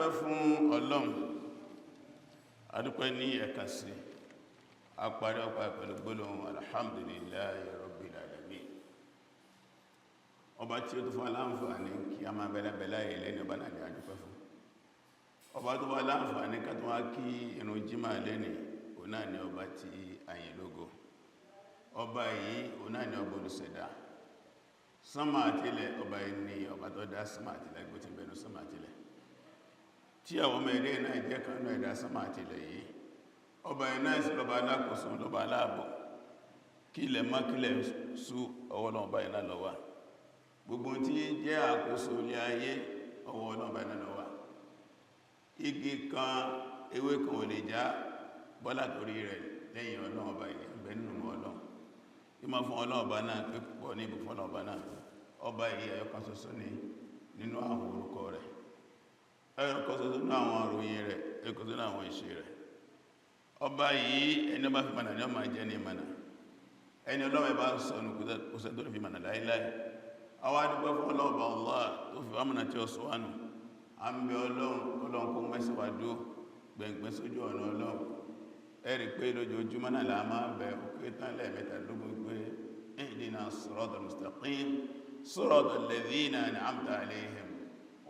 adúpẹ́ fún Ọlọ́run, adúpẹ́ ní ẹ̀kan sí, a parí ọpá pẹ̀lú gbólóhùn alhamdulillahi rabbil alamin. Ọba tí ó tó fún aláǹfààní kí a máa bẹ̀lẹ̀bẹ̀lá ilẹ̀ ní ọba náà ni adúpẹ́ fún. Ọba tó wá láǹfààní ká tó wá kí ìrun jímà lẹ́ni, òun náà ni ọba tí ayìn lógo. Ọba yìí, òun náà ni ọba olùṣẹ̀dá. Sánmà àtilẹ̀, ọba yìí ni ọba tó dá sánmà àtilẹ̀ gbó ti bẹ̀rù sánmà àtilẹ̀. Tí àwọn ọmọ ẹ̀dẹ́ náà jẹ́ kan náà ẹ̀dá sánmà àtilẹ̀ yìí, ọba yìí náà sí lọ́ba alákòóso, lọ́ba aláàbò. Kí ilẹ̀ má kílẹ̀ sú ọwọ́ ọba yìí náà ló wà. Gbogbo tí jẹ́ àkóso ilé ayé ọwọ́ ọba yìí náà ló wà. Igi kan, ewé kan ò lè já bọ́lá torí rẹ̀ lẹ́yìn Ọlọ́run ọba yìí, ẹgbẹ́ nínú Ọlọ́run. Ìmọ̀ fún Ọlọ́run ọba náà pé púpọ̀ ní ìbùfún Ọlọ́run ọba náà. Ọba yìí ẹyọkan ṣoṣo ní nínú àwọn orúkọ rẹ̀, ẹyọkan ṣoṣo nínú àwọn àròyìn rẹ̀, ẹyọkan ṣoṣo nínú àwọn ìṣe rẹ̀. Ọba yìí ẹni ọba fi mọ̀nà ní ọmọ jẹ́ ní mọ̀nà, ẹni Ọlọ́run ẹbá ń sọ kò sẹ́ tó lè fi mọ̀nà láíláí. Àwọn adúgbò fún Ọlọ́run ọba Allah tó fi wá mọ̀nà tí ó sọ wánu. A ń bẹ Ọlọ́run kó mẹ́sàn-wá dó gbẹ̀ngbẹ̀ sójú ọ̀nà Ọlọ́run. Ẹ̀rí pé lójoojúmọ́ náà la máa bẹ òkè tán lẹ́ẹ̀mẹ́tàlógún pé ihdina siratal mustaqim siratal ladhina an'amta alayhim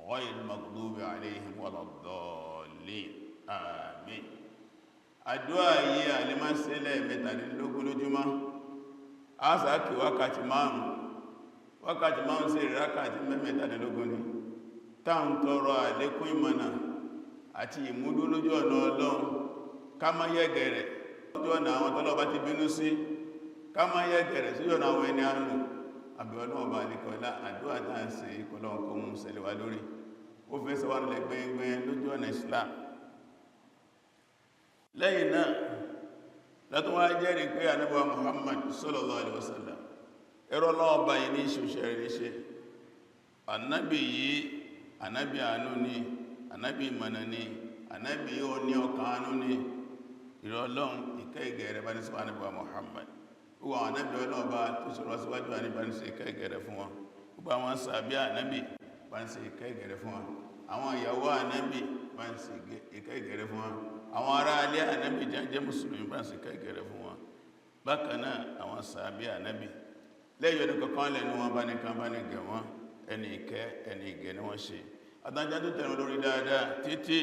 ghayril maghdubi alayhim waladdallin. Àmín. Àdúà yìí àlèmásẹ́ lẹ́ẹ̀mẹ́tàlógún lójúmọ́. A sáàkì wákàtí márùn-ún sí ìrákàtí mẹ́mẹ́tàlógún ni. Táà ń tọrọ àlékún ìmọ̀nà àti ìmúdó lójú ọ̀nà Ọlọ́run. Ká má yẹ̀gẹ̀rẹ̀ lójú ọ̀nà àwọn tọ́lọ̀ bá ti bínú sí, ká má yẹ̀gẹ̀rẹ̀ sí ọ̀nà àwọn ẹni àánú. Àbí Ọlọ́run bá ní kọlá àdúrà tá ń ṣe Ọlọ́run kó mú ṣẹlẹ̀ wá lórí. Ó fẹ́ sọ wá nílẹ̀ gbẹ̀ngbẹ̀ lójú ọ̀nà Islam. Lẹ́yìn náà látún wá jẹ́rìí pé Ànábì wa Muhammad sallallahu alaihi wasallam ẹ̀rọ Ọlọ́run bá yìí ní ìṣòṣẹ́ rẹ̀ ṣe. Ànábì yìí, ànábì àánú ni, ànábì ìmọ̀nà ni, ànábì yóò ní ọkàn àánú ni. Ìrọ̀ Ọlọ́run ìkẹ́ ìgẹ̀rẹ̀ bá ní sọ Ànábì wa Muhammad. Gbogbo àwọn ànábì Ọlọ́run bá tó sọ̀rọ̀ síwájú ànábì bá ní ṣe ìkẹ́ ìgẹ̀rẹ̀ fún wọn. Gbogbo àwọn sàbí ànábì bá ní ṣe ìkẹ́ ìgẹ̀rẹ̀ fún wọn. Àwọn ìyàwó ànábì bá ní ṣe ìkẹ́ ìgẹ̀rẹ̀ fún wọn. Àwọn ará alẹ́ ànábì jẹ́ mùsùlùmí bá ní ṣe ìkẹ́ ìgẹ̀rẹ̀ fún wọn. Bákan náà àwọn sàbí ànábì lẹ́yìn ọdún kankan lẹ́nu wọn bá ní kan bá ní gẹ̀ wọ́n, ẹni ìkẹ́ ẹni ìgẹ̀ ni wọ́n ṣe. Àtàjá tó tẹ̀rọ lórí dáadáa títí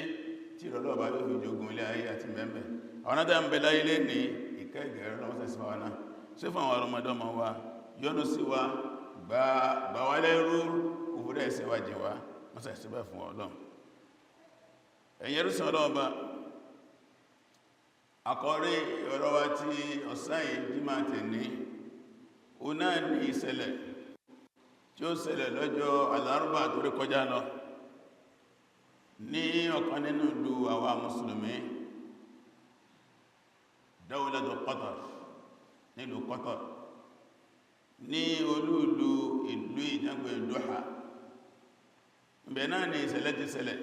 tí ìrọ̀lọ́ bá yóò fi jogun ilé ayé àti mẹ́mẹ́. Àwọn náà ń bẹ láyé lé ní ìkẹ́ ìgẹ̀rẹ́ lọ́wọ́ sẹ́sí wa náà. Ṣé fún àwọn ọmọdọ́mọ wa, yọ́nú sí wa, gbà wá lẹ́rú, òwúrẹ́ ẹ̀sẹ̀ wa jẹ wa, wọ́n sẹ́sí bẹ́ fún Ọlọ́run. Ẹ̀yin ẹrúsìn Ọlọ́run bá, àkọ́rí ọ̀rọ̀ wa tí ọ̀sán yìí jímà tẹ̀ ní, ó náà ní ìṣẹ̀lẹ̀ tí ó ṣẹlẹ̀ lọ́jọ́ Àlárúbà tó rí kọjá lọ ní ọ̀kan nínú ìlú àwa mùsùlùmí, Dawlatu Qatar, nílùú Qatar, ní olúùlú ìlú ìjẹ́gbẹ̀ Doha. Ibẹ̀ náà ni ìṣẹ̀lẹ̀ ti ṣẹlẹ̀.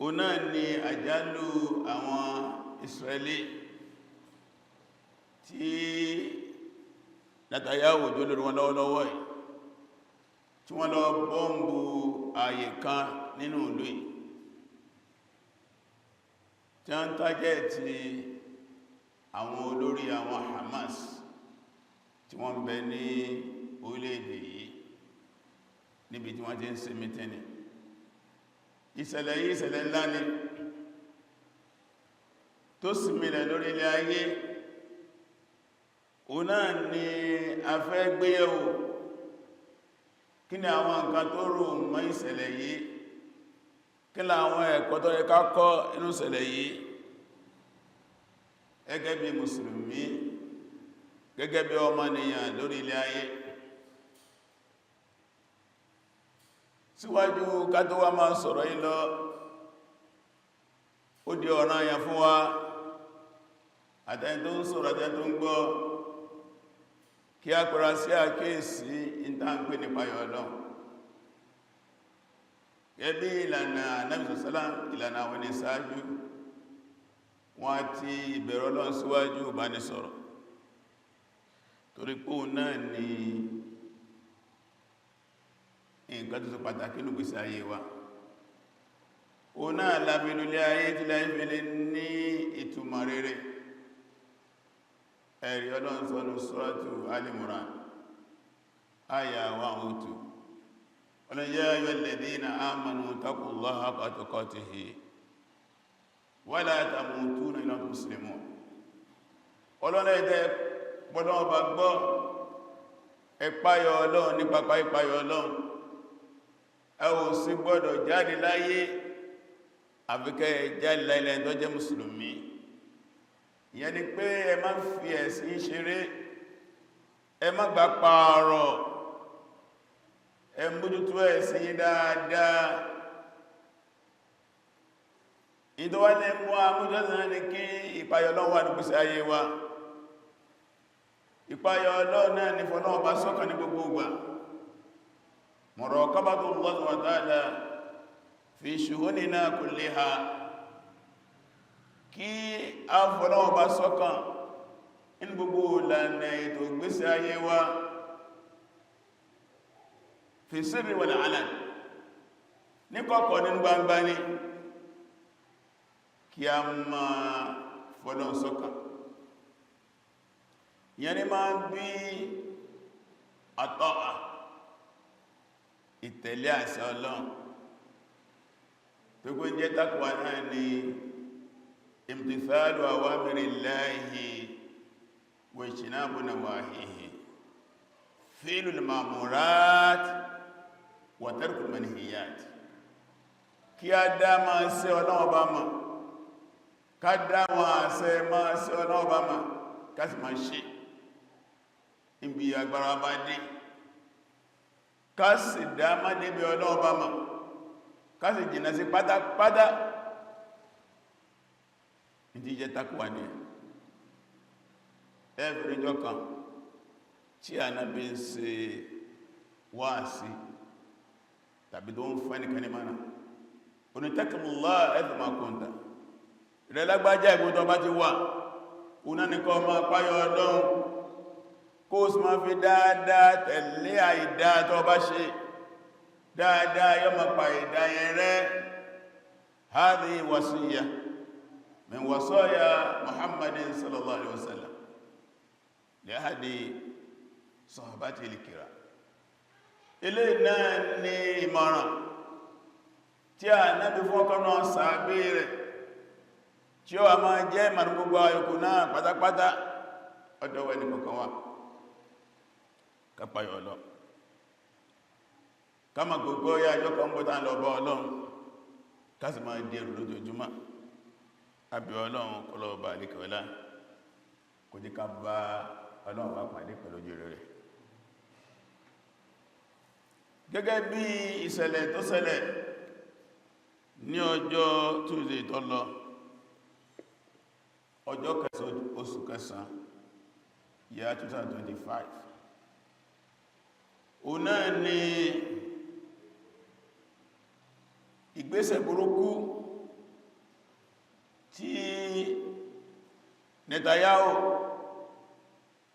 Ó náà ni àjálù àwọn Israeli tí Netanyahu jọ lórí wọn lọ́wọ́lọ́wọ́ yìí, tí wọ́n lọ bọ́m̀bù ààyè kan nínú ìlú yìí, tí a ń tájẹ́ ti àwọn olórí àwọn Hamas tí wọ́n bẹ ní orílẹ̀-èdè yìí níbi tí wọ́n ti ń ṣe mítẹ́nì. Ìṣẹ̀lẹ̀ yìí ìṣẹ̀lẹ̀ ńlá ni tó sì mílẹ̀ lórí ilẹ̀ ayé. Òun náà ni a fẹ́ gbéyẹ̀wò kí ni àwọn nǹkan tó rò mọ́ ìṣẹ̀lẹ̀ yìí, kí ni àwọn ẹ̀kọ́ tó yẹ ká kọ́ inú ìṣẹ̀lẹ̀ yìí gẹ́gẹ́ bí mùsùlùmí, gẹ́gẹ́ bí ọmọnìyàn lórí ilẹ̀ ayé. Síwájú ká tó wá máa sọ̀rọ̀ yìí lọ, ó di ọ̀ranyàn fún wa àtẹni tó ń sọ̀rọ̀ àtẹni tó ń gbọ́ kí a kọ́ra sí àkíyèsí ìtàǹpé nípa Ọlọ́run. Gẹ́bí ìlànà Ànábì sallam, ìlànà àwọn ẹni ṣáájú, wọ́n àti ìbẹ̀rù Ọlọ́run síwájú bá ní sọ̀rọ̀. Torí pé òun náà ni nǹkan tó ṣe pàtàkì nínú ìgbésí ayé wa. o náà lábílúlé ayé tí láìfẹ́lẹ́ ní ìtumọ̀ rere. Ẹ̀rí Ọlọ́run sọ́nù Suratu Al-Imran àyà 102. Ọlọ́run yā ayyuhalladhīna āmanū ittaqullāha haqqa tuqātihi wa lā tamūtūnna illā wa antum muslimūn. Ọlọ́run ẹ̀dẹ́ gbọ́dọ̀ ọba gbọ́, ẹ̀páyọ Ọlọ́run ní pápá ìpáyọ Ọlọ́run, ẹ ò sì gbọ́dọ̀ jáde láyé àfikẹ́ jáde láyé tó jẹ́ mùsùlùmí. Ìyẹn ni pé ẹ má fi ẹ̀sìn ṣeré, ẹ má gbà pààrọ̀, ẹ mójútó ẹ̀sìn dáadáa. Ìdọ́wà ní mú àmójútó ní kí ìpáyọ Ọlọ́run wà ní gbèsè ayé wa. Ìpáyọ Ọlọ́run náà ní fọ́lọ́run bá sọ́kàn ní gbogbo ìgbà. Muraqabatullahi wa ta'ala fi shughulina kulliha. Kí a fọ́lọ́run bá sọ́kàn ní gbogbo ìlànà ètò ìgbésí ayé wa. Fi sirri wal alan. Ní kọ̀kọ̀ ní gbangba ni kí a máa fọ́lọ́run sọ́kàn. Ìyẹn ni máa ń bí àtọ́à, ìtẹ̀lé àṣẹ Ọlọ́run. Tó gbé jẹ́ takwa náà ni imtithalu awamirillahi wa ijtinabu nawahihi, fi'lul ma'murat wa tarkul manhiyat. Kí a dá máa ṣe Ọlọ́run bá mọ̀, ká dá wọn àṣẹ máa ṣe Ọlọ́run bá mọ̀, ká sì máa ṣe níbi agbára bá dé. Ká sì dá má débi Ọlọ́run bá mọ̀, ká sì jìnà sí pátápátá. Ìdí jẹ́ takwa ní ẹ̀fìríjọ́ kan tí Ànábì ń ṣe wáàsí tàbí tó ń fún ẹnìkan ní mánà. Onítẹ́kìmùlá ẹ̀fìmà kùntà rẹ̀ lágbájá ìgbótọ́ bá ti wà una nìkan ọmọ páyọ Ọlọ́run, kó sì máa fi dáadáa tẹ̀lé àìdá tó bá ṣe dáadáa yọ ma pa ìdá yẹn rẹ̀. Hadhihi wasiyya min wasaya Muhammadin sallallahu alaihi wasallam li ahadi sahabati al-kiram. Ilé náà ni ìmọ̀ràn tí Ànábì fọ́kànnà sàábé rẹ̀, tí ó a máa jẹ́ ìmọ̀ràn gbogbo ayòkù náà pátápátá. Ọ̀dọ̀ ẹni kọ̀kan wà kápáyọ̀ Ọlọ́run, ká ma gbogbo ya ọjọ́ kan bọ́ta lọ bá Ọlọ́run, ká sì máa dé ẹrù lójoojúmọ́. Àbí Ọlọ́run kọlọ̀ọ̀bà àríkẹ̀ọ́lá kò jí ká bá Ọlọ́run bá pàdé pẹ̀lú ojú rere. Gẹ́gẹ́ bí ìṣẹ̀lẹ̀ tó ṣẹlẹ̀ ní ọjọ́ Tuesday tó lọ, ọjọ́ kẹsàn oṣù kẹsàn year 2025, o náà ni ìgbésẹ̀ burúkú tí Netanyahu,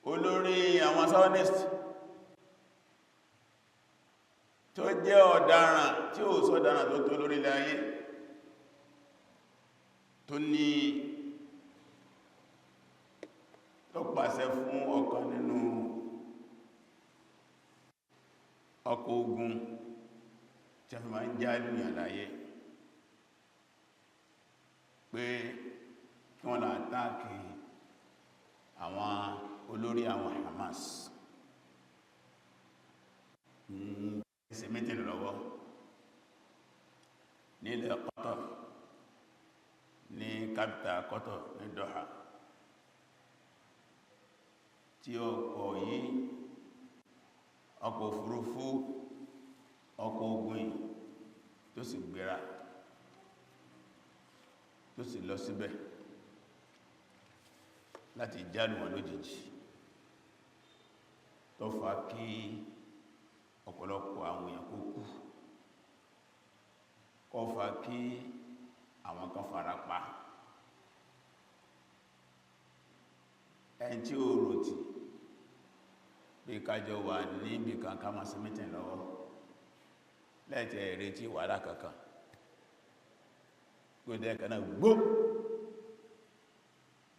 olórí àwọn Zionist, tó jẹ́ ọ̀daràn tí ó sọ ọ̀daràn tó tó lórí ilẹ̀ ayé, tó ní tó pàṣẹ fún ọ̀kan nínú ọkọ̀ ogun tí a fi máa ń já lùyàn láyé pé kí wọ́n lọ àtáàkì àwọn olórí àwọn Hamas. Ẹsẹ̀ mítìn lọ́wọ́ ní ilẹ̀ Qatar, ní capital Qatar ní Doha, tí ọkọ̀ yìí, ọkọ̀ òfurufú, ọkọ̀ ogun yìí tó sì gbéra, tó sì lọ síbẹ̀ láti jálù wọn lójijì, tó fa kí ọ̀pọ̀lọpọ̀ àwọn èèyàn kó kú, kó fa kí àwọn kan fara pa. Ẹni tí ó rò tì bí kájọ wà níbi kan ká máa sí mítìn lọ́wọ́ lẹ́ẹ̀tẹ̀ ìrètí wàhálà kankan, gbọ́dẹ̀ ẹ̀kan náà gbó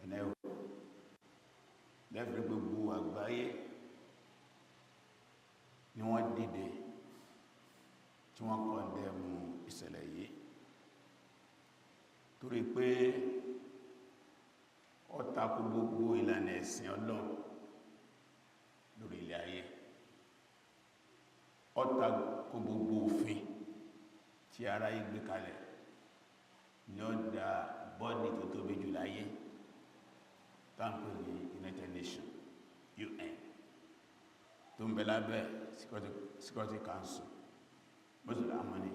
ẹ̀nà ẹ̀wọ̀ lẹ́fẹ̀ẹ́ gbogbo àgbáyé ni wọ́n dìde tí wọ́n kọ̀ndẹ̀mù ìṣẹ̀lẹ̀ yìí torí pé ó tako gbogbo ìlànà ẹ̀sìn Ọlọ́run lórí ilẹ̀ ayé, ó tako gbogbo òfin tí ara yìí gbé kalẹ̀ ní ọ̀dà bọ́dì tó tóbi jù láyé táǹpé ní United Nations UN tó ń bẹ lábẹ́ Security Council mọ́sílẹ̀ àmọ́ni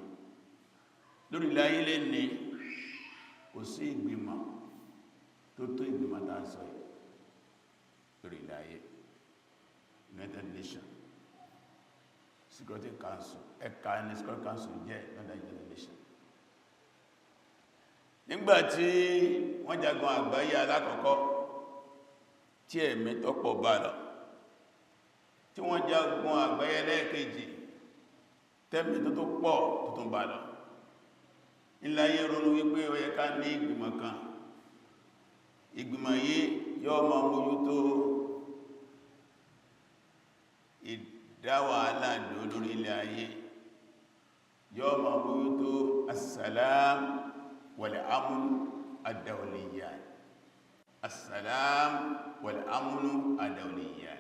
lórí ilẹ̀ ayé lè ní kò sí ìgbìmọ̀ tó tó ìgbìmọ̀ tá ń sọ yìí lórí ilẹ̀ ayé United Nations Security Council ẹ̀ka ní Security Council jẹ́ lọ́dọ̀ United Nations. Nígbàtí wọ́n jagun àgbáyé alákọ̀ọ́kọ́ tí ẹ̀mí tó pọ̀ bá lọ, tí wọ́n jagun àgbáyé lẹ́ẹ̀kejì tẹ́mí tó pọ̀ tó tún bá lọ, ìlàyé ronú wípé ó yẹ ká ní ìgbìmọ̀ kan. Ìgbìmọ̀ yìí yóò máa mójútó ìdáwàhálà lórí ilẹ̀ ayé, yóò máa mójútó as-salam wal-amn ad-dawliyyan, as-salam wal-amn ad-dawliyyan.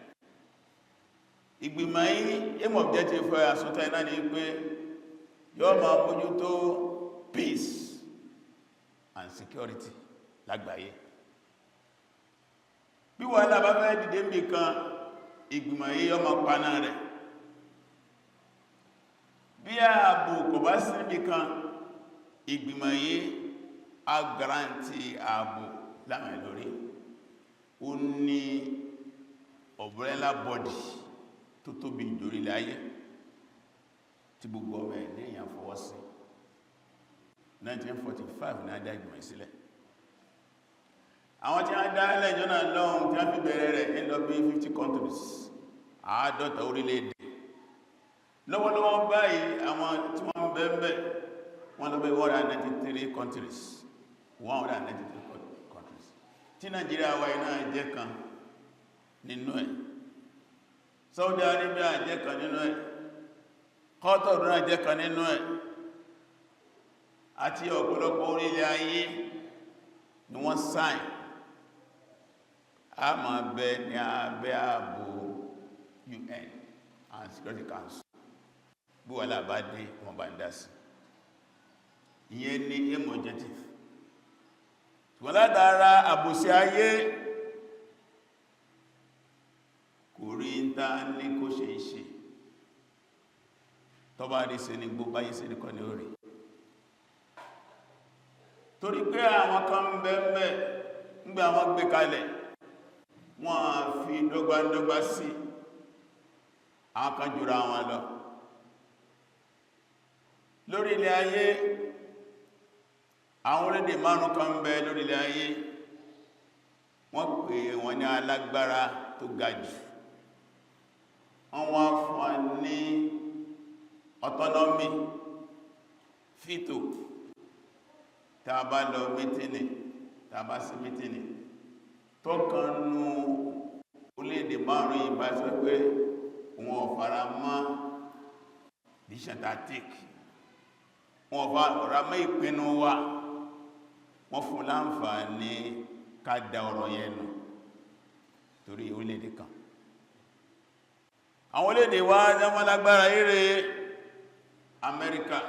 Ìgbìmọ̀ yìí aim objective fún àsúntà iná ni pé yóò máa mójútó peace and security lágbàáyé. Bí wàhálà bá fẹ́ dìde níbi kan, ìgbìmọ̀ yìí yóò máa paná rẹ̀. Bí ààbò kò bá sí níbi kan, ìgbìmọ̀ yìí á garanti ààbò láwọn ìlórí. Ó ní umbrella body tó tóbi ìjòrí láyé tí gbogbo ọmọ ẹ̀ ní èyàn fọwọ́ sí. 1945 ní adá ìgbìmọ̀ sílẹ̀. Àwọn tí a dá ẹlẹ́jọ́ náà lọ́hùn tí a fi bẹ̀rẹ̀ rẹ̀ ní lọ bí 50 countries, 50 orílẹ̀-èdè. Lọ́wọ́lọ́wọ́ báyìí àwọn tí wọ́n bẹ̀ẹ̀bẹ̀ wọ́n lọ bí 193 countries, 193 countries. Tí Nàìjíríà wáyé náà jẹ́ kan nínú ẹ̀, Saudi Arabia jẹ́ kan nínú ẹ̀, Qatar náà jẹ́ kan nínú ẹ̀, àti ọ̀pọ̀lọpọ̀ orílẹ̀ ayé ni wọ́n sign a máa bẹ ní abẹ́ ààbò UN and Security Council. Bí wà láàbá dé wọn bá ń dá sí, ìyẹn ní aim objective. Ṣùgbọ́n látara àbòsí ayé kò rí ń tá ní kó ṣe iṣẹ́ tó bá rí sí ní gbogbo ayé sí ní kọ́ ní orí. Torí pé àwọn kan bẹ́ẹ̀bẹ́ nígbà wọn gbé kalẹ̀ wọ́n á fi dọ́gbandọ́gba sí, àwọn kan jùra wọn lọ. Lórí ilẹ̀ ayé àwọn orílẹ̀-èdè márùn kan bẹ lórí ilẹ̀ ayé, wọ́n pè wọ́n ní alágbára tó ga jù. Wọ́n wá fún wa ní autonomy fito tàbá lọ mítínì, tàbá sí mítínì tó kanú orílẹ̀-èdè márùn-ún ìbá sọ pé wọn ò fara mọ́ decision tactic, wọn ò fara mọ́ ìpinnu wa, wọ́n fún láǹfààní ká dá ọ̀rọ̀ yẹn nù torí orílẹ̀-èdè kan. Àwọn orílẹ̀-èdè wá jẹ́mọ́ lágbára eré Amẹ́ríkà,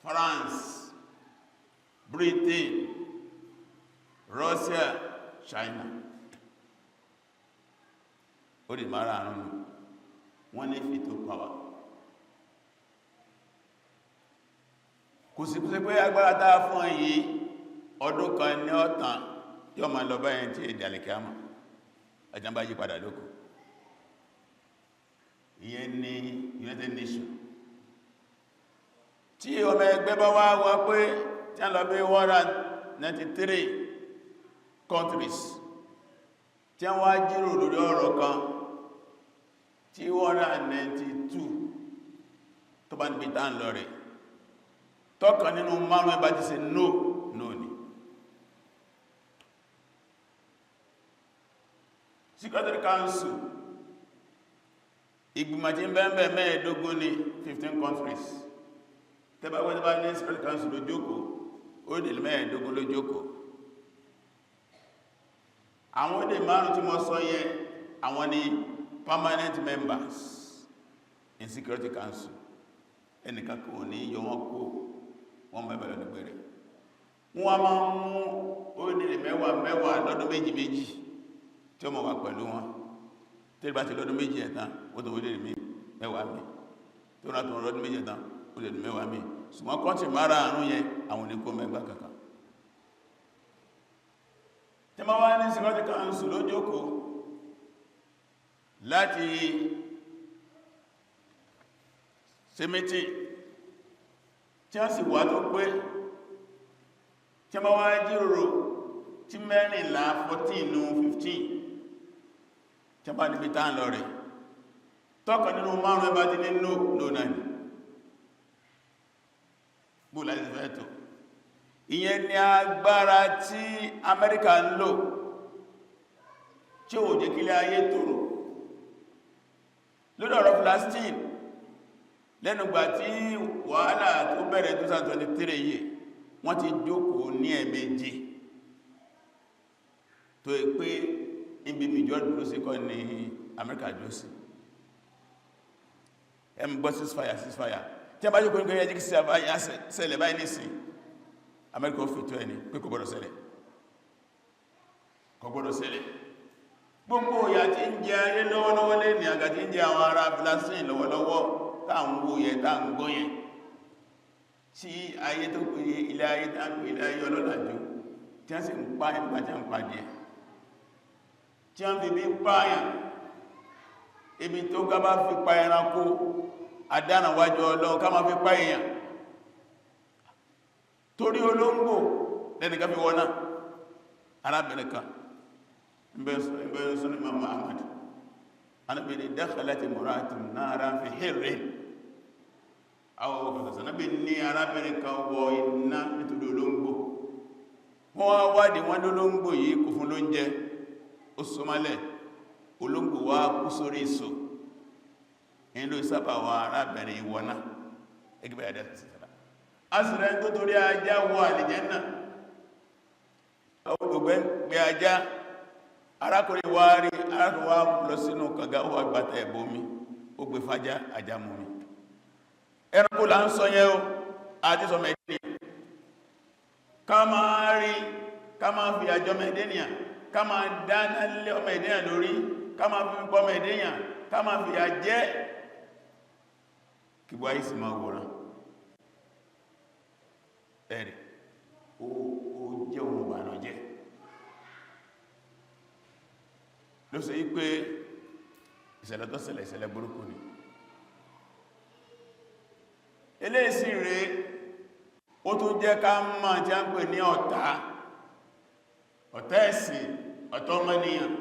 France, Britain, Russia, China. Ó di mara àrùn wọ́n ní fìtò power. Kò sí pé agbára dáa fún èyí ọdún kan ní ọ̀tàn yóò máa lọ báyẹn tí ìdàlẹ̀kẹ́ àmà àjàmbá yí padà lókù. Ìyẹn ni United Nations. Tí ọmọ ẹgbẹ́ bá wá wá pé tí a lọ bí 193 countries tí a wá jírò lórí ọ̀rọ̀ kan tí 192 tó bá níbi tán lọ rẹ̀ tó tọ́kàn nínú márùn-ún bá ti ṣe no ni. Security Council ìgbìmọ̀ tí ń bẹ́ẹ̀ mẹ́ẹ̀ẹ́dógún ní 15 countries tẹ́bà wọ́n tẹ́bà ní Security Council ló jókòó orílẹ̀ mẹ́ẹ̀ẹ́dógún ló jókòó. Àwọn èdè márùn tí mo sọ yẹ àwọn ni permanent members in Security Council, ẹnìkan kò ní yọ wọ́n kó wọ́n mẹ́bẹ̀rẹ̀ nígbẹ̀rẹ̀. Wọ́n a máa mú orílẹ̀ mẹ́wàá lọ́dún méjì tí ó mọ̀ wà pẹ̀lú wọn tí bá ti lọ́dún méjì ẹ̀tàn ó tó orílẹ̀ mẹ́wàá mi tó rán tó lọ́dún méjì ẹ̀tàn orílẹ̀ mẹ́wàá mi ṣùgbọ́n kọ́ntì mara àrùn yẹn àwọn oníkó mẹ́gbà kankan. Tí ma wá ní Security Council ló jókòó láti ṣe meeting tí a sì wà tó pé tí ma wá jíròrò tí mẹ́rìnlá 14 nù 15 tí a bá níbi tá ń lọ rẹ̀ tọ́kàn nínú márùn-ún ẹbá ti ní no náà ni bó láti fẹ́ tó. Ìyẹn ni agbára tí Amẹ́ríkà ń lò tí ó jẹ́ kílẹ̀ ayé tòrò lórí ọ̀rọ̀ Palestine lẹ́nugbà tí wàhálà tó bẹ̀rẹ̀ 2023 yìí wọ́n ti jókòó ní ẹ̀ẹ̀mejì tó è pé ibi mìjọ́ dúró sí kọ́ ní Amẹ́ríkà dúró sí ẹmgbọ́ ceasefire tí a bá jókòó ní kọ́ yẹ́ jí kí ṣẹlẹ̀ báyìí nìsìn Amẹ́ríkà ó fìtò ẹni pé kò gbọ́dọ̀ ṣẹlẹ̀ gbogbo ìyà tí ń jẹ ayé lọ́wọ́lọ́wọ́ lé ní àgà tí ń jẹ àwọn ará Palestine lọ́wọ́lọ́wọ́ táwọn wo yẹ táwọn gbọ́ yẹn tí ayé tó pè ilé ayé táwọn ilé ayé ọlọ́làjú tí a sì ń pa ìpàjá ń pàdé tí a ń fi bí pààyàn ibi tó gábá fi pa ẹranko àdánàwájọ Ọlọ́run ká máa fi pa èèyàn torí olóngbò lẹ́nìkan fi wọ́n náà arábìnrin kan ìbẹ̀rẹ̀ sọ́nà Imam Ahmad anábìnrin dakhalati imra'atun naran fi hirrin àwọn ọ̀fẹ́sẹ̀ náàbìn ní arábìnrin kan wọ iná nítorí olóngbò wọ́n wá wádìí wọ́n lólóngbò yìí kò fún lóúnjẹ ó súnmọ́lẹ̀ olóngbò wá kú sórí ìsò inú ìsábà wa arábìnrin ìwọ̀ná ẹgbẹ́ àdẹ́sìtìlá asìrẹ́ tó torí ajá wọ àlìjẹ́nà ọgbẹ̀gbẹ̀ ajá arákùnrin wá rí arákùnrin wá lọ sínú kànga ó wà gbàtà ẹ̀bọmi ó gbé fájá ajá mú mi ẹranko là ń sọ yẹn o àti sọmọ ẹ̀dẹ́nìyàn ká máa rí ká máa fi àjọ mẹ́dẹ́nìyàn ká máa dáná lé ọmọ ẹ̀dẹ́yàn lórí ká máa fi pọ́ mẹ́dẹ́yàn ká máa fi àjẹ́ kí wáyé sì máa wòrán ẹ̀rẹ̀ ó jẹ́ ohun ìbànújẹ́ ló sọ yí pé ìṣẹ̀lẹ̀ tó ṣẹlẹ̀ ìṣẹ̀lẹ̀ burúkú ni eléyìí rẹ̀ ó tún jẹ́ ká mọ̀ tí a ń pè ní ọ̀tá ẹ̀sìn ọ̀tá ọmọnìyàn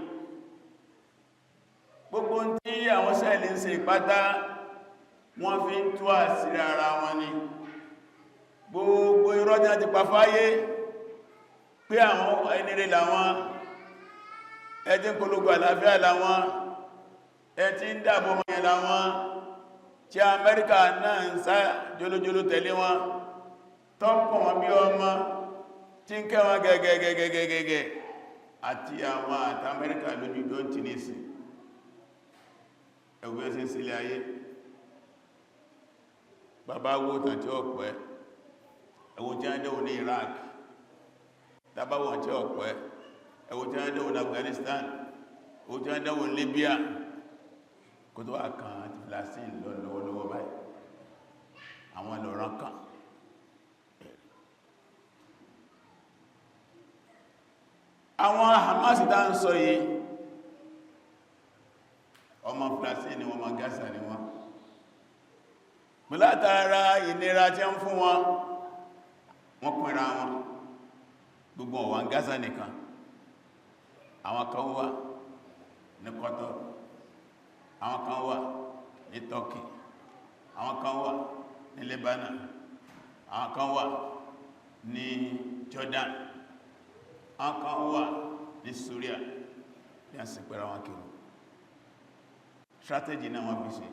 gbogbo tí àwọn sẹ́ẹ̀lì ń ṣe ìpátá wọ́n fi ń tú àṣírí ara wọn ni gbogbo irọ́ tí a ti pa fáyé pé àwọn ẹnire làwọn ẹtí ń polówó àlàáfíà làwọn ẹtí ń dáàbò mọ́yẹ làwọn tí Amẹ́ríkà náà ń sá jólójóló tẹ̀lé wọn tọ́pọ̀ wọn bí ọmọ tí ń kẹ́ wọn gẹ́gẹ́gẹ́gẹ́gẹ́ àti àwọn àti Amẹ́ríkà lójú tó ń tì ní sí ẹgbẹ́ sí sílé ayé bàbá wó tàn tí ó pẹ́ ẹwọ́n tí a dẹ̀wò ní Iraq tàbá wọn tí ó pẹ́ ẹwọ́n tí a dẹ̀wò ní Afghanistan ẹwọ́n tí a dẹ̀wò ní Libya kó tó wà kan àti Palestine lọ́wọ́lọ́wọ́ báyìí àwọn lọ́rán kan àwọn Hamas tá ń sọ yìí ọmọ Palestine ni wọ́n ma Gaza ni wọ́n mú látara ìnira tí ń fún wọn pínra wọn gbogbo ọ̀wà ń Gaza nìkan àwọn kan wà ní Qatar àwọn kan wà ní Turkey àwọn kan wà ní Lebanon àwọn kan wà ní Jordan, àwọn kan wà ní Syria ní àsìpẹ̀rẹ̀ wọn kìrò. Strategy náà wọ́n fi ṣe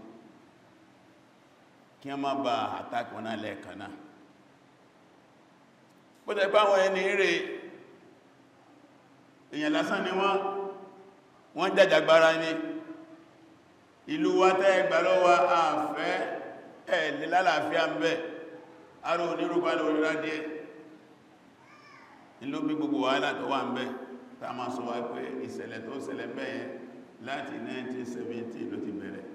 kí wọ́n má bá attack wọn náà lẹ́ẹ̀kan náà. bó tẹ́ pàwọn ẹni rẹ̀ èèyàn lásán ni wọ́n jàjàgbára ní ìlú wa tẹ́ ẹgbà lọ́wọ́ àfẹ́ ẹ̀lẹ́ lálàáfíà ń bẹ arò onírúgbà lórí rádíẹ̀ ìlú bí gbogbo wàhálà tó wà ń bẹ tá a máa sọ wá pé ìṣẹ̀lẹ̀ tó ṣẹlẹ̀ bẹ́ẹ̀ láti 1970 ló ti bẹ̀rẹ̀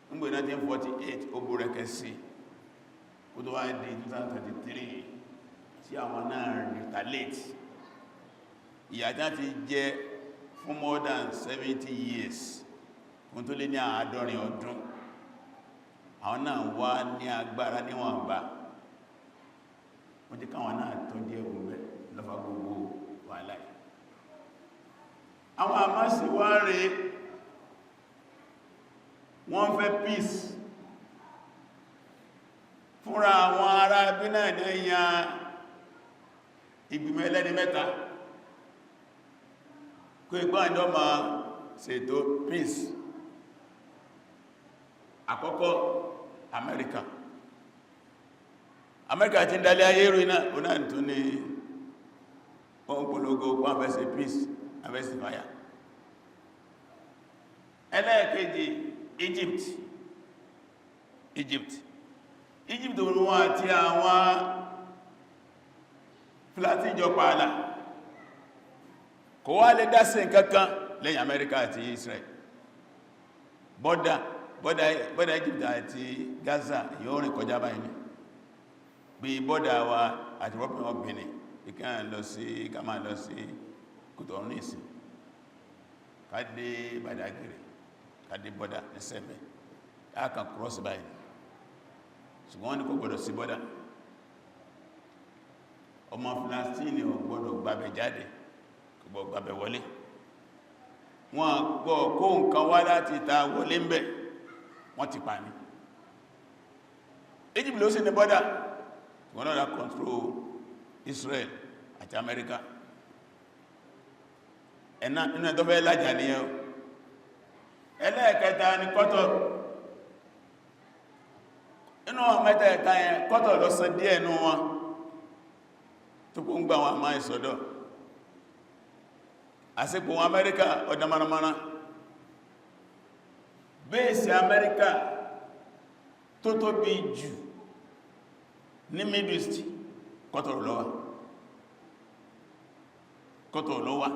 nígbè 1948 ó búrẹ́kẹ́ sí kó tó wá di 2023 tí àwọn náà retaliate ìyàjá ti jẹ́ fún more than 70 years kún tó lé ní 60 ọdún. Àwọn náà wá ní agbára níwọ̀n bá wọ́n jẹ́ káwọn náà tó jẹ́ ohun rẹ̀ lọ́fà gbogbo wà láì. Àwọn Hamasi wá rẹ̀ wọ́n fẹ́ peace fúnra àwọn ará bí náà dẹ́yà ìgbìmọ̀ ẹlẹ́ni mẹ́ta kó ìgbọ́n àjọ ma ṣètò peace. Àkọ́kọ́ Amẹ́ríkà ti ń dalẹ̀ ayé rí náà ó náà tó ní ohun polongo wọ́n fẹ́ ṣe peace àfẹ́sì fire. Ẹlẹ́ẹ̀kejì Egypt wọn àti àwọn fúlàtí ìjọ pààlà kò wá lè dá sí nǹkankan lẹ́yìn Amẹ́ríkà àti Israel. Bọ́dà Egypt àti Gaza yóò rìn kọjá báyìí bí bọ́dà wa àti rọ́pìn ọ̀bìnrin ìkẹ́ lọ sí kàmà lọ sí Kòtòrún ìsìn kádé Badagry kádé bọ́dà ní sẹ́mẹ̀ káàkàn cross báyìí ṣùgbọ́n wọ́n ní kò gbọdọ̀ sí bọ́dà. Ọmọ Palestine ò gbọdọ̀ gbàbẹ̀ jáde kò gbọdọ̀ gbàbẹ̀ wọlé. Wọ́n gbọ́ kó nǹkan wá láti ta wọlé ń bẹ̀ wọ́n ti pa ní. Egypt ló sí ní bọ́dà wọ́n náà control Israel àti America. Inú ẹ̀tọ́ fẹ́ lájà ní ẹ̀. Ẹlẹ́ẹ̀kẹta ni Qatar. Inú mẹ́tẹ̀ẹ̀ta yẹn Qatar lọ sọ díẹ̀ nú wọn tó kó ń gbà wọn àmá ìsọ̀dọ̀. Àsìkò wọn Amẹ́ríkà ọdá manamana. Bẹ́ẹ̀sì Amẹ́ríkà tó tóbi jù ní Middle East Qatar ló wà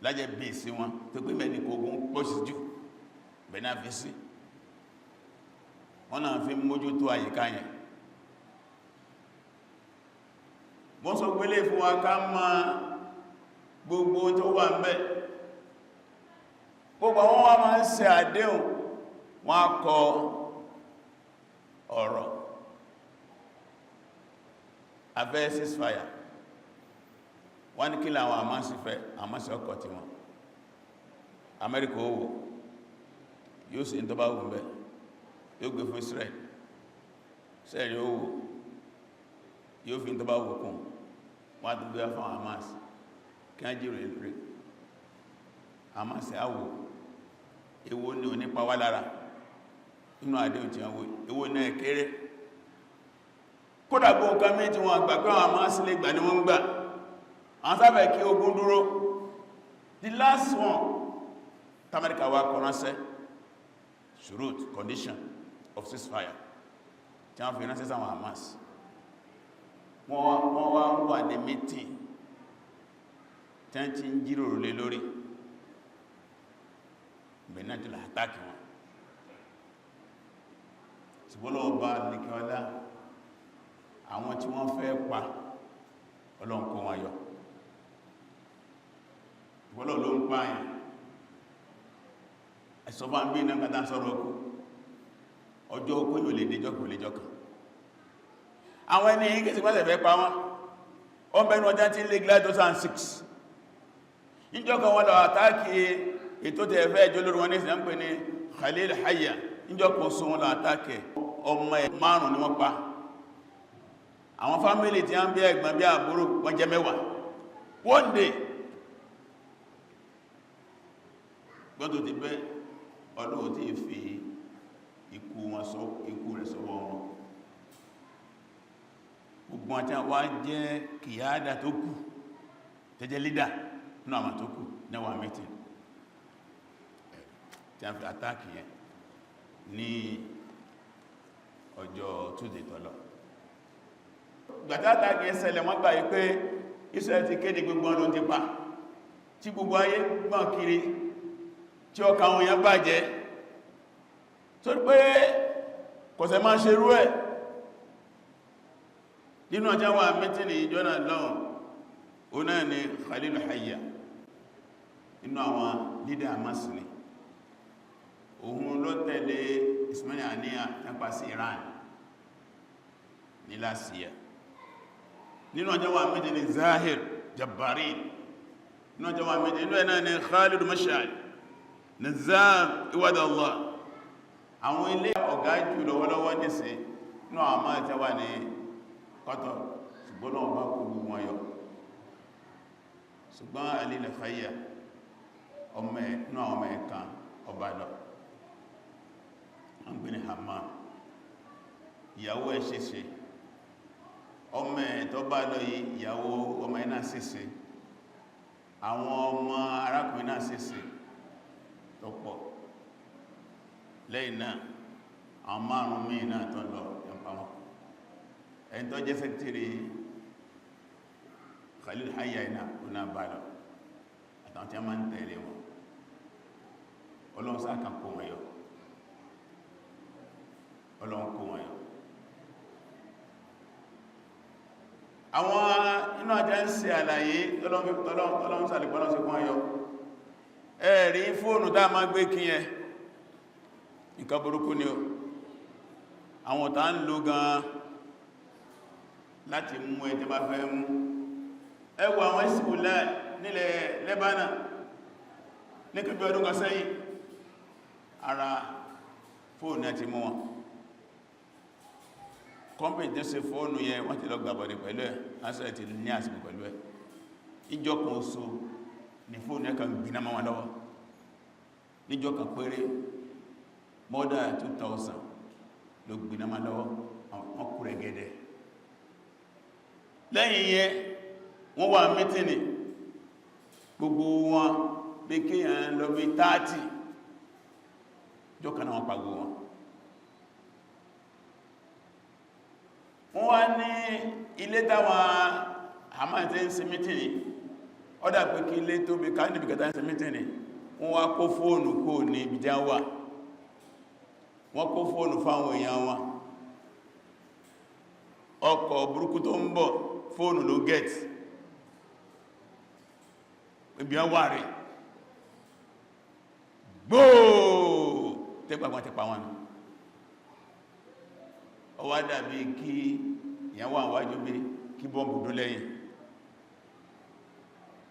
lájẹ́ bẹ́ẹ̀sì wọn tó pé mẹ́ni kò gún pọ́sí jù bẹ̀ná fi sí wọ́n náà fi mójú tó àyíká yẹn. Wọ́n sọ pẹ́lẹ̀ fún wa ká máa gbogbo tó wà ń bẹ̀. Gbogbo àwọn wá máa ń ṣe àdéhùn wọ́n á kọ ọ̀rọ̀ abẹ́ ceasefire wọ́n ní kí láwọn Hamasi fẹ́ Hamasi ọkọ̀ tí wọ́n Amẹ́ríkà owó yóò sì ń tó bá wù ń bẹ̀ yóò gbé fún Israel sẹ́ẹ̀rẹ̀ owó yóò fi ń tó bá wù kún wọ́n á tó gbé fún Hamasi kí á jírò ìlúrí Hamasi àwò èwo ní onípa wá lára inú àdéhùn tí wọ́n èwo náà kéré kódà gbọ́ nǹkan méjì wọn gbà pé àwọn Hamasi lè gbà ní wọ́n gbà àwọn sábẹ̀ kí ogun dúró. The last one t'Amẹ́ríkà wá kọ́ránṣẹ́ shurut condition of ceasefire tí wọ́n fi ránṣẹ́ sáwọn Hamas wọ́n wá wà ní meeting tí wọ́n ti ń jíròrò lé lórí bẹ̀nájì látàkì wọn ṣùgbọ́n ọba nìkẹ́ọlá àwọn tí wọ́n fẹ́ pa ọlọ́nkó wọn yọ ṣùgbọ́n ló ń pààyàn ẹ̀sọ́fà ń bí iná kàtà sọ́rọ̀ ọkú ọjọ́ okú yóò lè déjọ́ kò lè jọkàn àwọn ẹni yìí kìí pàtẹ̀ fẹ́ pa wọn ó ń bẹnu ọjọ́ tí ń lè gílá 2006 níjọ́kan wọn lọ àtàkì ètò tẹ̀ fẹ́ ẹjọ́ lórí wọn ní ìsìnkú ní Khalil Hayya níjọ́kan sọ wọn lọ àtàkì ọmọ ẹ̀ 5 ni wọ́n pa àwọn fámílì tí a ń bí ẹ̀gbọ́n bí àbúrò wọ́n jẹ́ 10 one day gbọ́dọ̀ ti bẹ́ ọlọ́wọ́ tí fi ikú rẹ̀ sọ́wọ́ wọn gbogbo àti wá jẹ́ kìyàdá tó kù tẹ́jẹ́ lídà náà mà tó kù náwà meeting tí a fi àtàkì yẹn ní ọjọ́ Tuesday tọ́lọ gbàtàtàkì ẹsẹ̀lẹ̀ wọ́n gbà pé Israel ti kéde gbogbo ọdún ti pa tí gbogbo ayé gbọ́n kiri tí ọkà àwọn èèyàn bàjẹ́ tó rí pé kọ̀sẹ̀ máa ṣe rú ẹ̀ nínú ọjọ́ wà mítìnì ìjọ́nà lọ́wọ́ ó náà ni Khalil Hayya inú àwọn lídà Hamas ni òun ló tẹ̀lé Ismail Haniyeh nípa sí Iran ní lásìíyà nínú ọjọ́ wà mítìnì Zahir Jabbarin nínú ọjọ́ wà mítìnì inú ẹ̀ náà ni Khalid Mash'al Nizam Iwadallah àwọn ilé ọ̀gá jù lọ́wọ́lọ́wọ́ nìsí ní àwọn máa tẹ́wà ní kọ́tọ̀ ṣùgbọ́n náà bá kó gbogbo wọn yọ ṣùgbọ́n Ali Al-Hayya ọmọ ẹ̀kan ọba lọ wọ́n gbé ní Hammam ìyàwó ẹ̀ ṣeṣe ọmọ ẹ̀ tó bá lọ yìí ìyàwó ọmọ ẹ̀ náà ṣeṣe àwọn ọmọ arákùnrin náà ṣeṣe tó pọ̀ lẹ́yìn náà àwọn márùn-ún míì náà tó lọ yọpa wọn ẹni tó jẹ́ sẹ́kítírì Khalil Hayya iná ọ̀nà bàlọ̀ àtàwọn tí a máa ń tẹ̀lé wọn Ọlọ́run sáà kan kó wọn yọ Ọlọ́run kó wọn yọ àwọn inú ajá ń ṣe àlàyé tọ́lọ́run sàlẹ̀pọ̀lọ́ sí kó wọn yọ ẹ̀rí fóònù tá a máa gbé kí yẹn nǹkan burúkú ni o àwọn tá ń lò gan láti mú ẹjẹ́ bá fẹ́ mú ẹwọ àwọn ìsìnkúlẹ̀ nílẹ̀ Lebanon ní kí bí ọdún kan sẹ́yìn ara fóònù àti mú wọn kọ́mpìn tó ṣe fóònù yẹn wọ́n ti lọ gbàbọ̀dì pẹ̀lú ẹ̀ lásìrẹ̀ ti ní àsìkò pẹ̀lú ẹ̀ ìjọ kan oṣù ní fóònù ẹ̀ kan gbiná mọ́ wọn lọ́wọ́ níjọ kan péré more than 2000 ló gbiná mọ́ lọ́wọ́ wọn kú rẹ̀ gẹ́dẹ̀ lẹ́yìn yẹn wọ́n wà mítìnì gbogbo wọn bí kíyàn lọ bí 30 jọ kan náà wọ́n pàgbò wọn wọ́n wá ní ilé táwọn Hamas ń ṣe mítìnì ọ́dà pé kí ilé tó bí ká níbi kẹta ń ṣe mítìnì wọ́n wá kó fóònù kó ní ibi já wà wọ́n kó fóònù fáwọn èèyàn wọn ọkọ̀ burúkú tó ń bọ̀ fóònù ló gẹ̀t ibi wọ́n wà rí gbóò tẹ́gbàgbọ́n tẹ́pa wọn ó wá dàbí kí ìyàwó àwájú bí kí bọ́m̀bù dún lẹ́yìn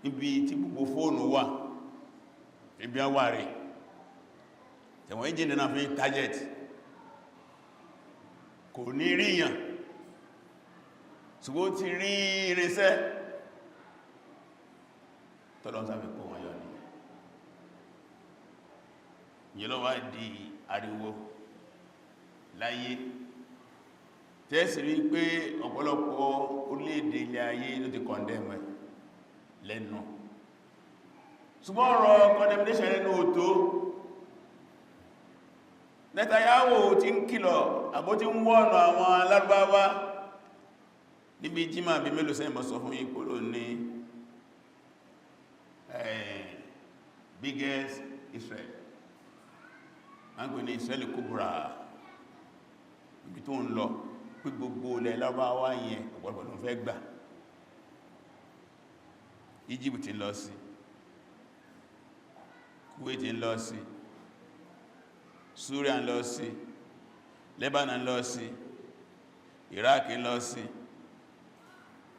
ibi tí gbogbo fóònù wà ibi wọ́n wà rí tẹ̀wọ̀n ìjìnà náà fi target kò ní ríyàn ṣùgbọ́n ti rí irinṣẹ́ tọ́lọ́n sáfẹ́ kó wọn yọ ní ìyẹ́lọ́wà di ariwo láyé tẹ́sì rí pé ọ̀pọ̀lọpọ̀ orílẹ̀-èdè ilẹ̀ ayé ló ti condemn lẹ́nu ṣùgbọ́n ọ̀rọ̀ condemnation nínú òtó Netanyahu ti ń kìlọ̀ àbó ti ń wọ́nà àwọn alárúbáwá níbi jímà bí mélòó sẹ́yìn mọ́ sọ fún ìpòlò ní biggest Israel wọ́n gbé ní Israel kubra ibi tó ń lọ pé gbogbo ilẹ̀ lárúbáwá yẹn ọ̀pọ̀lọpọ̀ ló fẹ́ gbà Egypt ń lọ sí Kuwait ń lọ sí Syria ń lọ sí Lebanon ń lọ sí Iraq ń lọ sí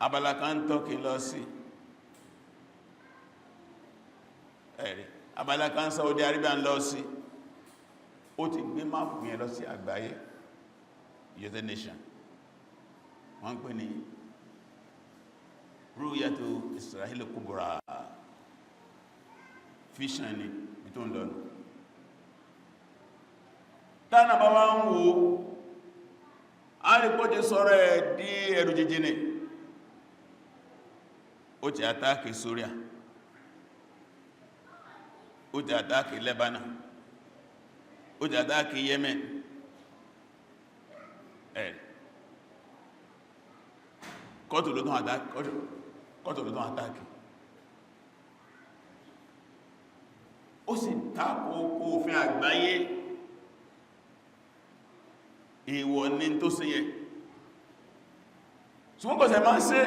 abala kan Turkey ń lọ sí ẹ̀rí abala kan Saudi Arabia ń lọ sí ó ti gbé máàpù yẹn lọ sí àgbáyé United Nations wọ́n pè ní rúyàtò Israel kubra vision ni tó ń lọ́nà tánà bá wá ń wo a rí pọ́ ti sọ́rọ̀ ẹ̀ dí ẹ̀rù jíjìnì ó ti àtàkì Syria ó ti àtàkì Lebanon ó ti àtàkì Yemen kọ́tù ló tán àtàkì ó sì tako òfin àgbáyé ìwọ̀ ní tó sí yẹ ṣùgbọ́n kò ṣe máa ṣe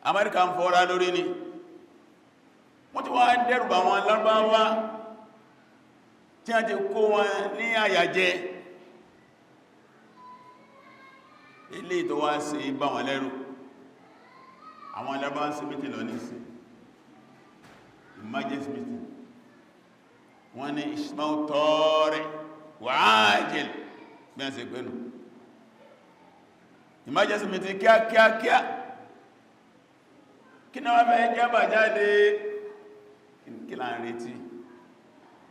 Amẹ́ríkà ń fọ́ra lórí ni wọ́n ti wá dẹ́rùbà wọn Lárúbáwá tí a ti kó wọn ní àyàjẹ́ ilé tó wá sí bá wọn lẹ́rù àwọn Lárúbáwá sí mítì lọ ní sí emergency meeting wọ́n ní Ismail tọ́ọ̀rẹ̀ wàájìl bí a ṣe pẹ́nu emergency meeting kíákíákíá kí náà wọ́n fẹ́ jábà jáde kí là ń retí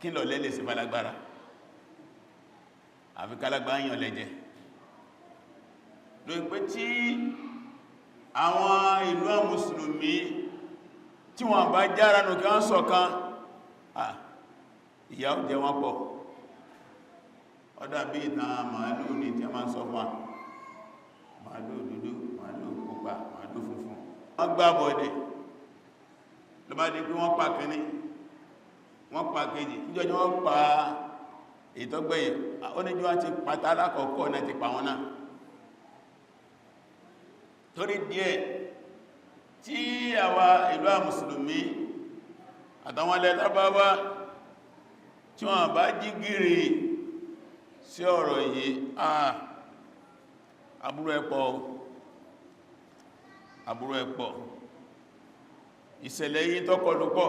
kí lọ lẹ́lẹ̀ sí falagbára àfi kálágbá yàn lẹ́jẹ́ lórí pé tí àwọn ìlú mùsùlùmí tí wọ́n bá jára nù kí wọ́n ṣọ̀kan ìyà ó jẹ wọ́n pọ̀ ọdá bí ìtàn màálù ní tí a máa ń sọ fún màálù dúdú màálù pupa màálù funfun wọ́n gbá bọ̀dẹ̀ ló bá di pé wọ́n pa kíní wọ́n pa kejì níjọ́ wọ́n pa ìtọ́gbẹ̀yìn oníjọ́ ti pàtà alákọ̀ọ́kọ́ náà ti pa wọn náà torí díẹ̀ tí àwa ìlú mùsùlùmí àtàwọn ilẹ̀ Lárúbáwá tí wọ́n bá jí gìrì sí ọ̀rọ̀ yìí aburú ẹ̀pọ̀ ìṣẹ̀lẹ̀ yìí tọ́kọlùpọ̀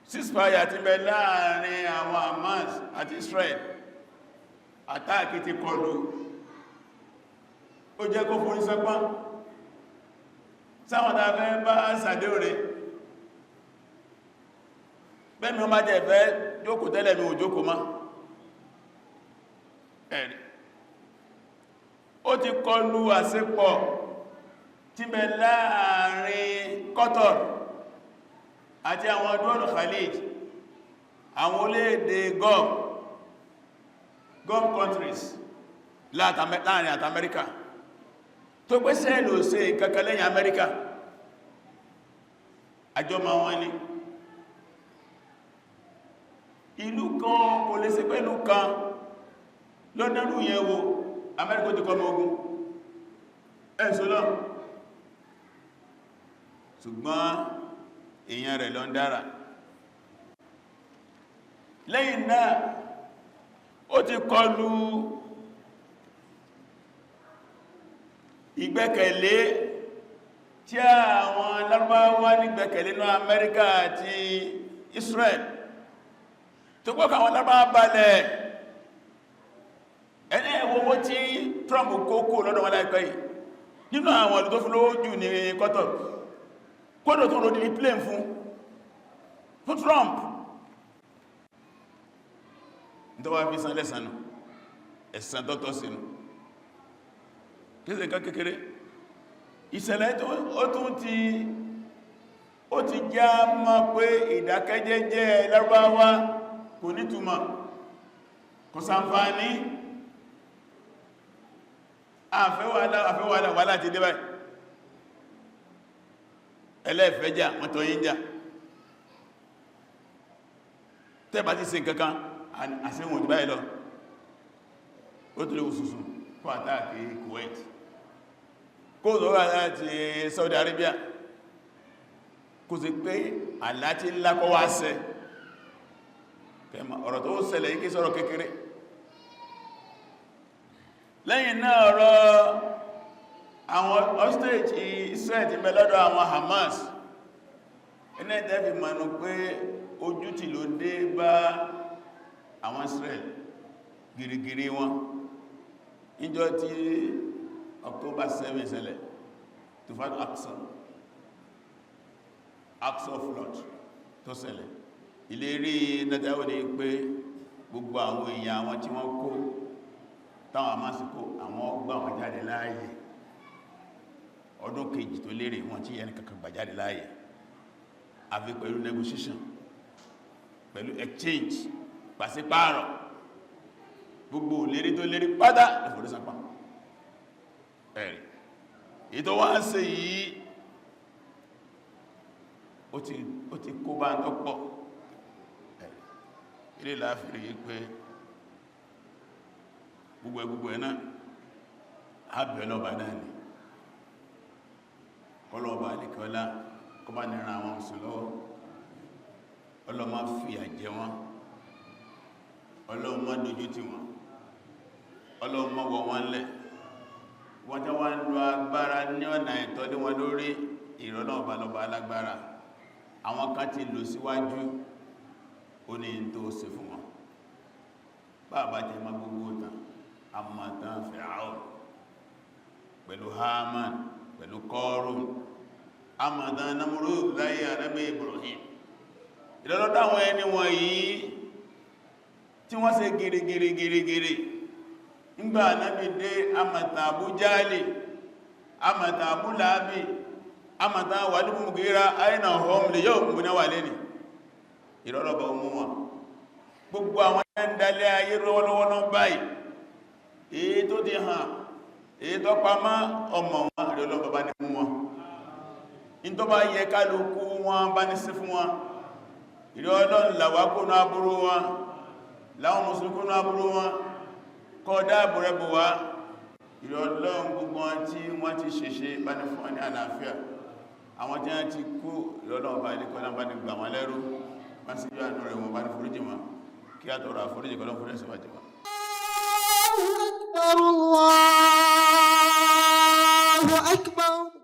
ceasefire ti bẹ láàrin àwọn Hamas àti Israel àtàkì ti kọlù ó jẹ́ kó fún ìsẹ́pá sáwọn tàbẹ́ bá sàdé òrè bẹ́mi wọ́n bá jẹ́ ìfẹ́ jókòó tẹ́lẹ̀ mi ò jókòó má ẹ̀rì ó ti kọlù àṣepọ̀ tí bẹ láàrin Qatar àti àwọn dúọ̀lù Khalij àwọn orílẹ̀-èdè Gulf countries láàrin àti Amẹ́ríkà tó pé sẹ́ẹ̀lù ṣe kankan lẹ́yìn Amẹ́ríkà àjọmọ̀ wọn ni ìlú kan kò lè ṣe pẹ́lú kan lọ́dánú yẹn wo Amẹ́ríkà ti kọ́ ogun ẹ̀sọ́lọ́ ṣùgbọ́n èèyàn rẹ̀ lọ ń dára lẹ́yìn náà ó ti kọlu ìgbẹ́kẹ̀lé tí àwọn Lárúbáwá ní gbẹ́kẹ̀lé ní Amẹ́ríkà àti Israel tó gbọ́kà àwọn Lárúbáwá balẹ̀ ẹni ẹwọ́wọ́ tí Trump kókó lọ́dọ̀ wọn láìpẹ́ yìí nínú àwọn ìlú tó fún lówó jù ní Qatar kódò tó ròdì ní plane fún Trump ní tó wá fi san lẹ́sànù ẹ̀sàn tọ́tọ́ sínú kéèsè ká kékeré ìṣẹ̀lẹ̀ ó ti já mọ́ pé ìdákẹ́jẹ́jẹ́ Lárúbáwá kò nítumọ̀ kò ṣàǹfààní àfẹ́wàlá wà láti dé báyìí ẹlẹ́fẹ́jà wọ́n tó yí jà tẹ́bà ti ṣe kankan àṣẹ́wọ̀n jù báyìí lọ ó tó lè wùsùsù fún àtàkì Kuwait kó tó wà láti Saudi Arabia kò sí pé àláti lákọ́ wá ṣẹ ọ̀rọ̀ tó ṣẹlẹ̀ yí kí sọ̀rọ̀ kékeré lẹ́yìn náà ọ̀rọ̀ àwọn hostage Israel ti bẹ lọ́dọ̀ àwọn Hamas iná ìtẹ́fì mọ̀nà pé ojú ti ló dé bá àwọn Israel gìrìgìrì wọn níjọ́ tí October 7 ṣẹlẹ̀ Tufan Aqsa flood tó ṣẹlẹ̀, ìlérí Netanyahu ní pé gbogbo àwọn èèyàn àwọn tí wọ́n kó táwọn amásìkò àwọn ọgbà wọn jáde láàyè. Ọdún kejì tó lérè wọn tí ẹni kankan gbà jáde láàyè, àfi pẹ̀lú negotiation, pẹ̀lú exchange, pàṣípààrọ̀, gbogbo lérí tó lérí pátá lẹ́fọ̀dọ́sápá ẹ̀rì. ìtọ́ wá ń ṣe yìí ó ti kó bá ń tọ́pọ̀ ẹ̀rì. ilé láàfíì yìí pé gbogbo ẹ̀ náà ábẹ̀lọ́bà náà ni kọlọ́ọ̀bà alìkọ́lá kọ bá nìran àwọn mùsùlùmí ọlọ́mọ fìyà jẹ wọn, ọlọ́mọ dojú tì wọn, ọlọ́mọ wọ wọn lẹ̀, wọ́n tẹ́ wọ́n lọ agbára ní ọ̀nà ẹ̀tọ́ lé wọn lórí ìrọ̀lọ́ ọ̀bàlọ́bà alágbára. Àwọn kan ti lò síwájú, ó ní tó ṣe fún wọn. bàbá jẹ ma gbogbo tàn àmàtàn Fìráùn pẹ̀lú Haman pẹ̀lú Kọ́rùn, àmàtàn Namrud láyé Ànábì Ibrahim. ìrọ̀lọ́ táwọn ẹni wọ̀nyí tí wọ́n ṣe gírígírígírí nígbà Ànábì dé àmàtà Abu Jahli, àmàtà Abu Lahabi, àmàtà Walid ibn Mughira aina hum lè yóò mú náwà lẹ́ni ìrọ̀lọ́bọ̀ mú wọn. Gbogbo àwọn ẹ̀ndalẹ̀ ayé lọ́wọ́lọ́wọ́ náà báyìí, èyí tó ti hàn èyí tó pamọ́ ọmọ wọn ìrọ̀lọ́bọ̀ bá ní mú wọn. In tó bá yẹ kálukú wọn bá ní sí fún wọn. ìrọ̀lọ́n làwákúnú aburú wọn, láwọn mùsùlùmí aburú wọn, kọ́dá àbúrẹ́bù wá. ìrọ̀lọ́n gbogbo wọn tí wọ́n ti ṣeṣe bá ní fún wọn ní àlàáfíà. Àwọn tí wọ́n ti kú ìrọ̀lọ́n bá ní kọ́lá bá ní gbà wọn lẹ́rú, wọ́n sì yọ àánú rẹ̀ wọn bá ní foríjì wọn, kí á tọrọ àforíjì kọ́lọ́ foríjì wọn.